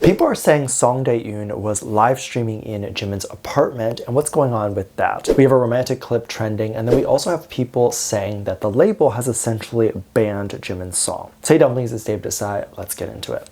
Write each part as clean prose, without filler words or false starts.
People are saying Song Daeun was live streaming in Jimin's apartment, and what's going on with that? We have a romantic clip trending, and then we also have people saying that the label has essentially banned Jimin's song. Say Dumplings is Dave Disci. Let's get into it.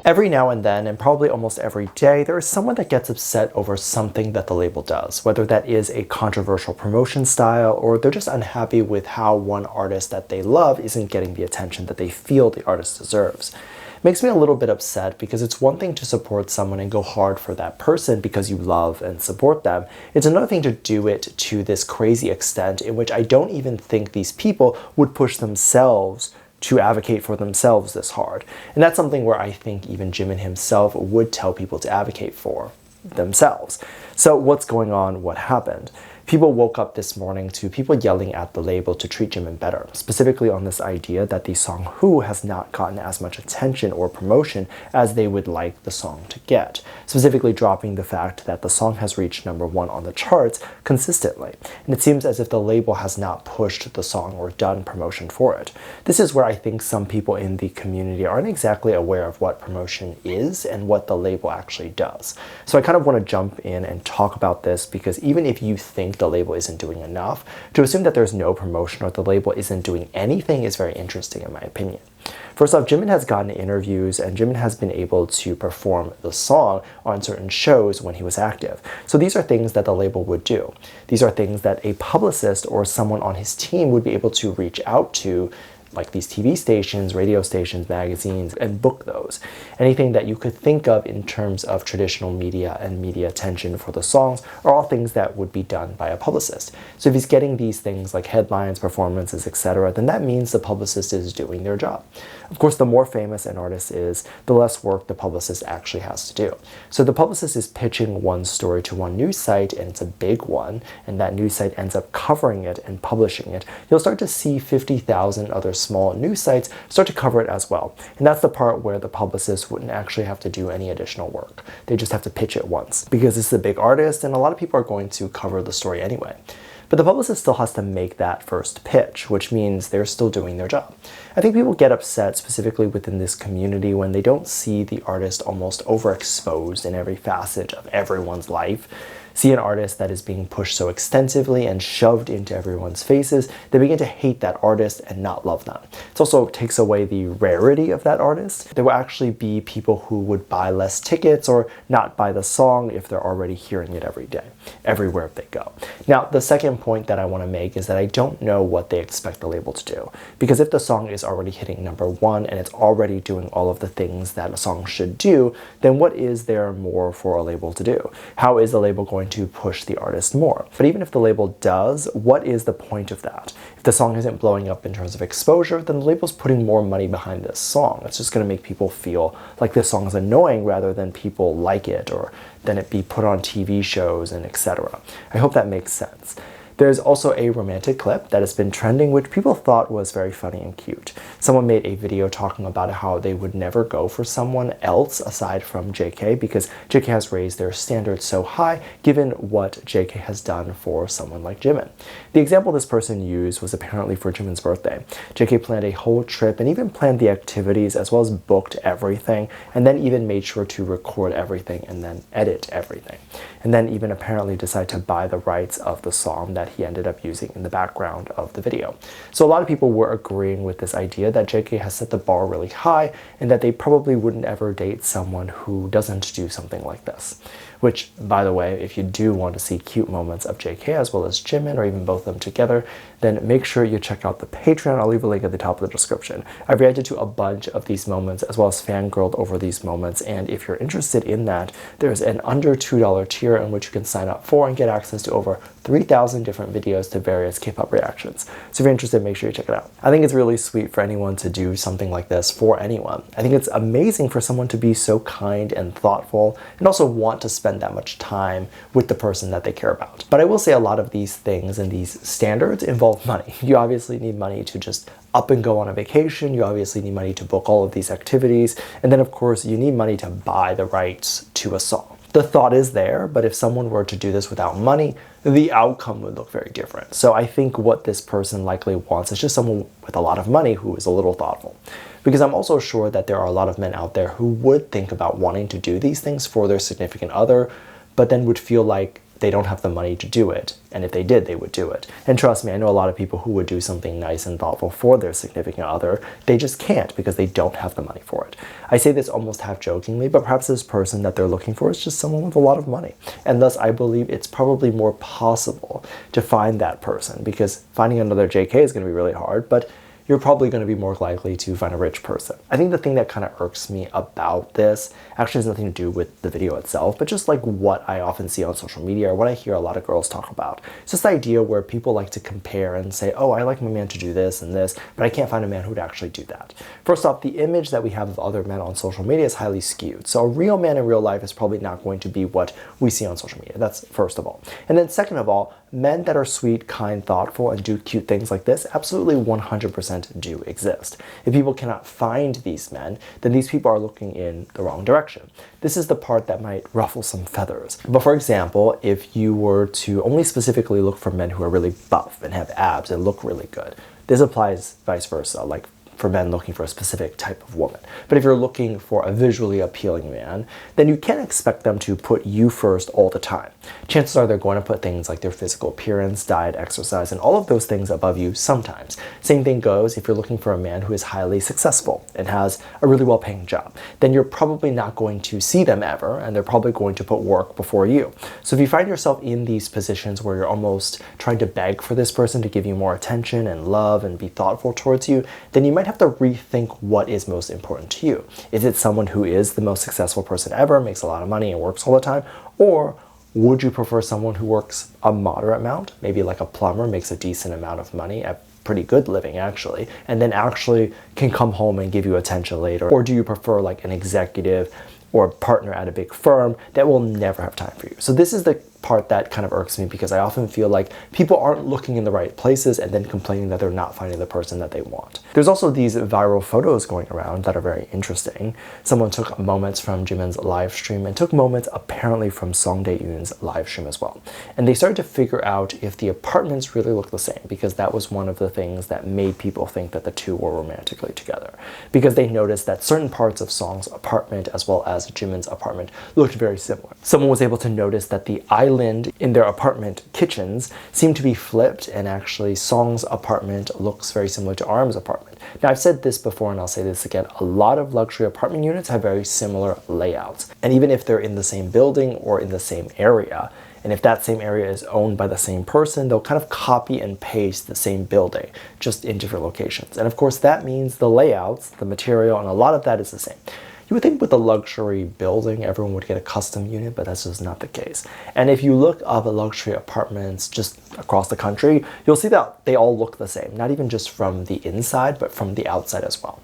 Every now and then, and probably almost every day, there is someone that gets upset over something that the label does, whether that is a controversial promotion style or they're just unhappy with how one artist that they love isn't getting the attention that they feel the artist deserves. It makes me a little bit upset because it's one thing to support someone and go hard for that person because you love and support them. It's another thing to do it to this crazy extent in which I don't even think these people would push themselves to advocate for themselves this hard. And that's something where I think even Jimin himself would tell people to advocate for themselves. So what's going on? What happened? People woke up this morning to people yelling at the label to treat Jimin better, specifically on this idea that the song Who has not gotten as much attention or promotion as they would like the song to get, specifically dropping the fact that the song has reached #1 on the charts consistently. And it seems as if the label has not pushed the song or done promotion for it. This is where I think some people in the community aren't exactly aware of what promotion is and what the label actually does. So I kind of want to jump in and talk about this because even if you think the label isn't doing enough, to assume that there's no promotion or the label isn't doing anything is very interesting in my opinion. First off, Jimin has gotten interviews and Jimin has been able to perform the song on certain shows when he was active. So these are things that the label would do. These are things that a publicist or someone on his team would be able to reach out to, like these TV stations, radio stations, magazines, and book those. Anything that you could think of in terms of traditional media and media attention for the songs are all things that would be done by a publicist. So if he's getting these things like headlines, performances, etc., then that means the publicist is doing their job. Of course, the more famous an artist is, the less work the publicist actually has to do. So the publicist is pitching one story to one news site, and it's a big one, and that news site ends up covering it and publishing it. You'll start to see 50,000 other small news sites start to cover it as well. And that's the part where the publicist wouldn't actually have to do any additional work. They just have to pitch it once because it's a big artist and a lot of people are going to cover the story anyway. But the publicist still has to make that first pitch, which means they're still doing their job. I think people get upset, specifically within this community, when they don't see the artist almost overexposed in every facet of everyone's life. See an artist that is being pushed so extensively and shoved into everyone's faces, they begin to hate that artist and not love them. It also takes away the rarity of that artist. There will actually be people who would buy less tickets or not buy the song if they're already hearing it every day, everywhere they go. Now, the second point that I want to make is that I don't know what they expect the label to do. Because if the song is already hitting #1 and it's already doing all of the things that a song should do, then what is there more for a label to do? How is the label going to push the artist more? But even if the label does, what is the point of that? If the song isn't blowing up in terms of exposure, then the label's putting more money behind this song. It's just going to make people feel like this song is annoying rather than people like it or than it be put on TV shows and etc. I hope that makes sense. There's also a romantic clip that has been trending, which people thought was very funny and cute. Someone made a video talking about how they would never go for someone else aside from JK because JK has raised their standards so high given what JK has done for someone like Jimin. The example this person used was apparently for Jimin's birthday. JK planned a whole trip and even planned the activities as well as booked everything and then even made sure to record everything and then edit everything. And then even apparently decided to buy the rights of the song that he ended up using in the background of the video. So a lot of people were agreeing with this idea that JK has set the bar really high and that they probably wouldn't ever date someone who doesn't do something like this. Which, by the way, if you do want to see cute moments of JK as well as Jimin or even both of them together, then make sure you check out the Patreon. I'll leave a link at the top of the description. I've reacted to a bunch of these moments as well as fangirled over these moments, and if you're interested in that, there's an under $2 tier in which you can sign up for and get access to over 3,000 different videos to various K-pop reactions. So if you're interested, make sure you check it out. I think it's really sweet for anyone to do something like this for anyone. I think it's amazing for someone to be so kind and thoughtful and also want to spend that much time with the person that they care about. But I will say a lot of these things and these standards involve money. You obviously need money to just up and go on a vacation. You obviously need money to book all of these activities. And then of course you need money to buy the rights to a song. The thought is there, but if someone were to do this without money, the outcome would look very different. So I think what this person likely wants is just someone with a lot of money who is a little thoughtful. Because I'm also sure that there are a lot of men out there who would think about wanting to do these things for their significant other, but then would feel like they don't have the money to do it. And if they did, they would do it. And trust me, I know a lot of people who would do something nice and thoughtful for their significant other. They just can't because they don't have the money for it. I say this almost half jokingly, but perhaps this person that they're looking for is just someone with a lot of money. And thus, I believe it's probably more possible to find that person, because finding another JK is going to be really hard, but you're probably going to be more likely to find a rich person. I think the thing that kind of irks me about this actually has nothing to do with the video itself, but just like what I often see on social media or what I hear a lot of girls talk about. It's just the idea where people like to compare and say, oh, I like my man to do this and this, but I can't find a man who would actually do that. First off, the image that we have of other men on social media is highly skewed. So a real man in real life is probably not going to be what we see on social media. That's first of all. And then second of all, men that are sweet, kind, thoughtful, and do cute things like this absolutely 100% do exist. If people cannot find these men, then these people are looking in the wrong direction. This is the part that might ruffle some feathers. But for example, if you were to only specifically look for men who are really buff and have abs and look really good, this applies vice versa, like for men looking for a specific type of woman. But if you're looking for a visually appealing man, then you can't expect them to put you first all the time. Chances are they're going to put things like their physical appearance, diet, exercise, and all of those things above you sometimes. Same thing goes if you're looking for a man who is highly successful and has a really well-paying job. Then you're probably not going to see them ever, and they're probably going to put work before you. So if you find yourself in these positions where you're almost trying to beg for this person to give you more attention and love and be thoughtful towards you, then you might have to rethink what is most important to you. Is it someone who is the most successful person ever, makes a lot of money and works all the time? Or would you prefer someone who works a moderate amount, maybe like a plumber, makes a decent amount of money at pretty good living actually, and then actually can come home and give you attention later? Or do you prefer like an executive or a partner at a big firm that will never have time for you? So this is the part that kind of irks me, because I often feel like people aren't looking in the right places and then complaining that they're not finding the person that they want. There's also these viral photos going around that are very interesting. Someone took moments from Jimin's live stream and took moments apparently from Daeun's live stream as well. And they started to figure out if the apartments really look the same, because that was one of the things that made people think that the two were romantically together. Because they noticed that certain parts of Song's apartment as well as Jimin's apartment looked very similar. Someone was able to notice that the island in their apartment kitchens seem to be flipped, and actually Song's apartment looks very similar to Arm's apartment. Now, I've said this before and I'll say this again, a lot of luxury apartment units have very similar layouts. And even if they're in the same building or in the same area, and if that same area is owned by the same person, they'll kind of copy and paste the same building, just in different locations. And of course, that means the layouts, the material, and a lot of that is the same. You would think with a luxury building, everyone would get a custom unit, but that's just not the case. And if you look up at luxury apartments just across the country, you'll see that they all look the same, not even just from the inside, but from the outside as well.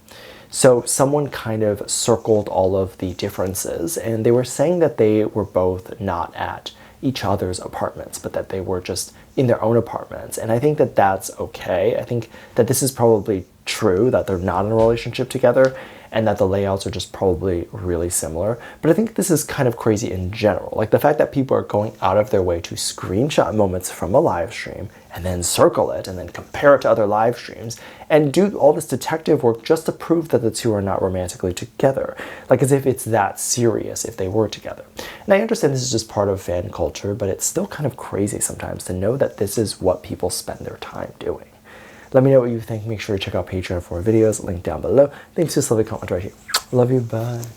So someone kind of circled all of the differences, and they were saying that they were both not at each other's apartments, but that they were just in their own apartments. And I think that that's okay. I think that this is probably true, that they're not in a relationship together, and that the layouts are just probably really similar. But I think this is kind of crazy in general. Like the fact that people are going out of their way to screenshot moments from a live stream and then circle it and then compare it to other live streams and do all this detective work just to prove that the two are not romantically together. Like as if it's that serious if they were together. And I understand this is just part of fan culture, but it's still kind of crazy sometimes to know that this is what people spend their time doing. Let me know what you think. Make sure to check out Patreon for more videos, link down below. Thanks, just leave a comment right here. Love you, bye.